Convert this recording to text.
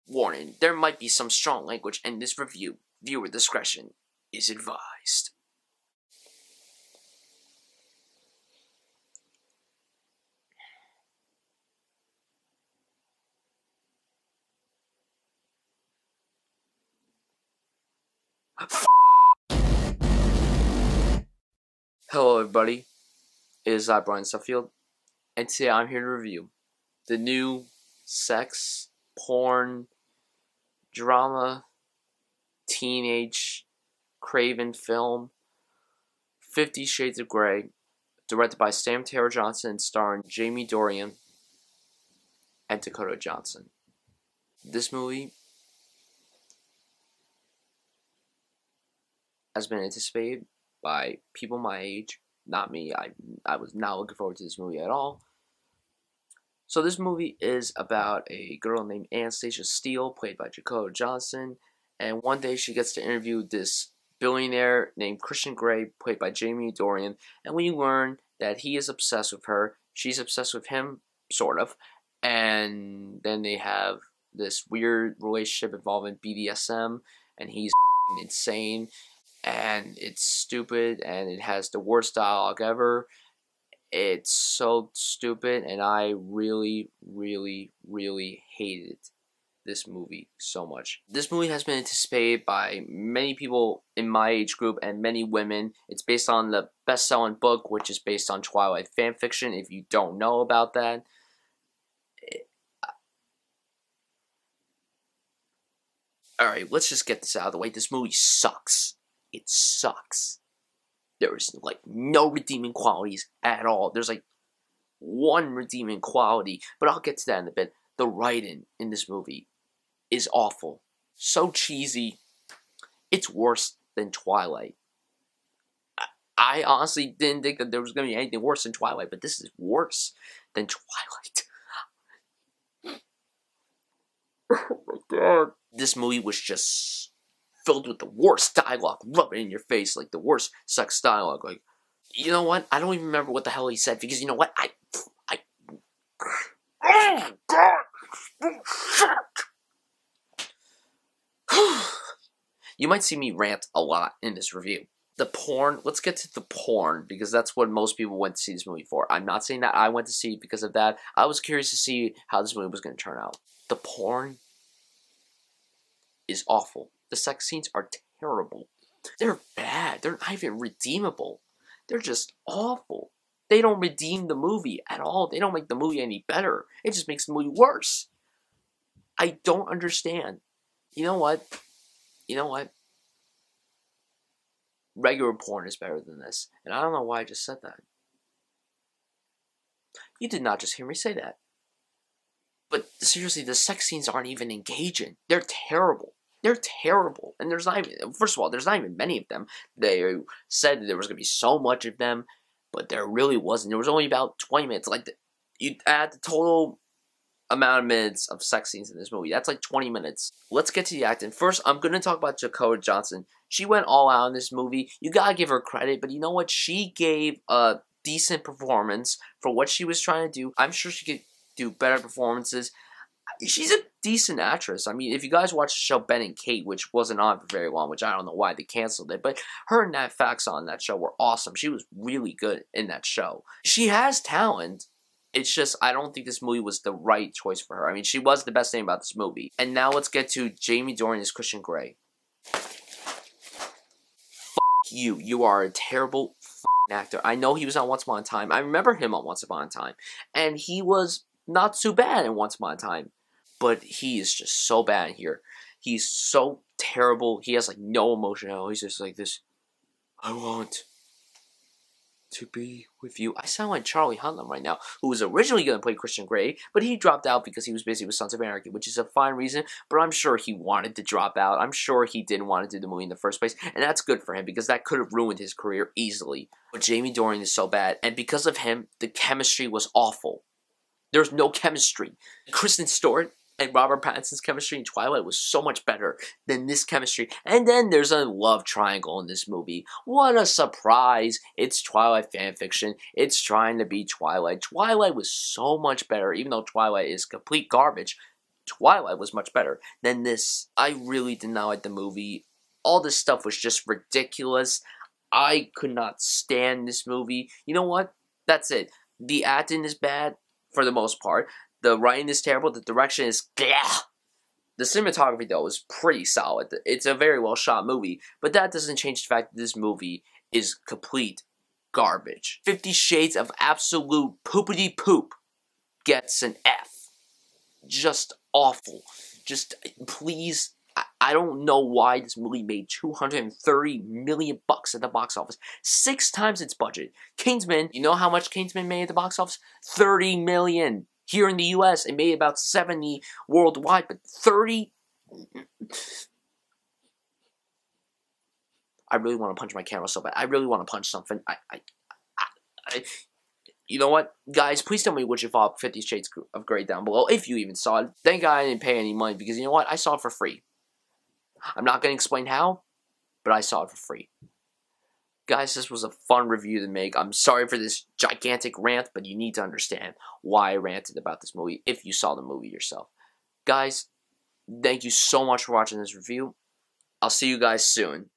Warning, there might be some strong language in this review. Viewer discretion is advised. Hello everybody, it is Bryan Sudfield, and today I'm here to review the new sex, porn, drama, teenage, craven film, 50 Shades of Grey, directed by Sam Taylor Johnson and starring Jamie Dornan and Dakota Johnson. This movie has been anticipated by people my age, not me. I was not looking forward to this movie at all. So this movie is about a girl named Anastasia Steele, played by Dakota Johnson, and one day she gets to interview this billionaire named Christian Grey, played by Jamie Dornan, and we learn that he is obsessed with her, she's obsessed with him, sort of, and then they have this weird relationship involving BDSM, and he's insane, and it's stupid, and it has the worst dialogue ever. It's so stupid, and I really, really, really hated this movie so much. This movie has been anticipated by many people in my age group and many women. It's based on the best-selling book, which is based on Twilight fanfiction, if you don't know about that. Alright, let's just get this out of the way. This movie sucks. It sucks. There is like no redeeming qualities at all. There's like one redeeming quality, but I'll get to that in a bit. The writing in this movie is awful. So cheesy. It's worse than Twilight. I honestly didn't think that there was going to be anything worse than Twilight, but this is worse than Twilight. Oh my god. This movie was just filled with the worst dialogue, rub it in your face, like the worst sex dialogue. Like, you know what? I don't even remember what the hell he said, because you know what? Oh god! You might see me rant a lot in this review. The porn, let's get to the porn, because that's what most people went to see this movie for. I'm not saying that I went to see it because of that. I was curious to see how this movie was going to turn out. The porn is awful. The sex scenes are terrible. They're bad. They're not even redeemable. They're just awful. They don't redeem the movie at all. They don't make the movie any better. It just makes the movie worse. I don't understand. You know what? You know what? Regular porn is better than this. And I don't know why I just said that. You did not just hear me say that. But seriously, the sex scenes aren't even engaging. They're terrible. They're terrible. And there's not even, first of all, there's not even many of them. They said that there was going to be so much of them, but there really wasn't. There was only about 20 minutes. Like, you add the total amount of minutes of sex scenes in this movie. That's like 20 minutes. Let's get to the acting. First, I'm going to talk about Dakota Johnson. She went all out in this movie. You got to give her credit, but you know what? She gave a decent performance for what she was trying to do. I'm sure she could do better performances. She's a decent actress. I mean, if you guys watch the show Ben and Kate, which wasn't on for very long, which I don't know why they canceled it, but her and Nat Fax on that show were awesome. She was really good in that show. She has talent. It's just, I don't think this movie was the right choice for her. I mean, she was the best thing about this movie. And now let's get to Jamie Dornan as Christian Grey. You. You are a terrible actor. I know he was on Once Upon a Time. I remember him on Once Upon a Time. And he was not too bad in Once Upon a Time. But he is just so bad here. He's so terrible. He has like no emotion at all. He's just like this, I want to be with you. I sound like Charlie Hunnam right now, who was originally going to play Christian Grey, but he dropped out because he was busy with Sons of Anarchy, which is a fine reason, but I'm sure he wanted to drop out. I'm sure he didn't want to do the movie in the first place, and that's good for him, because that could have ruined his career easily. But Jamie Dornan is so bad, and because of him, the chemistry was awful. There's no chemistry. Kristen Stewart and Robert Pattinson's chemistry in Twilight was so much better than this chemistry. And then there's a love triangle in this movie. What a surprise. It's Twilight fanfiction. It's trying to be Twilight. Twilight was so much better, even though Twilight is complete garbage. Twilight was much better than this. I really did not like the movie. All this stuff was just ridiculous. I could not stand this movie. You know what? That's it. The acting is bad, for the most part. The writing is terrible. The direction is blah. The cinematography, though, is pretty solid. It's a very well shot movie, but that doesn't change the fact that this movie is complete garbage. 50 Shades of absolute poopity poop gets an F. Just awful. Just, please, I don't know why this movie made $230 million at the box office. 6 times its budget. Kingsman, you know how much Kingsman made at the box office? $30 million. Here in the US, it made about 70 worldwide, but 30... I really want to punch my camera so bad. I really want to punch something. You know what? Guys, please tell me what you thought of 50 Shades of Grey down below, if you even saw it. Thank God I didn't pay any money, because you know what? I saw it for free. I'm not going to explain how, but I saw it for free. Guys, this was a fun review to make. I'm sorry for this gigantic rant, but you need to understand why I ranted about this movie if you saw the movie yourself. Guys, thank you so much for watching this review. I'll see you guys soon.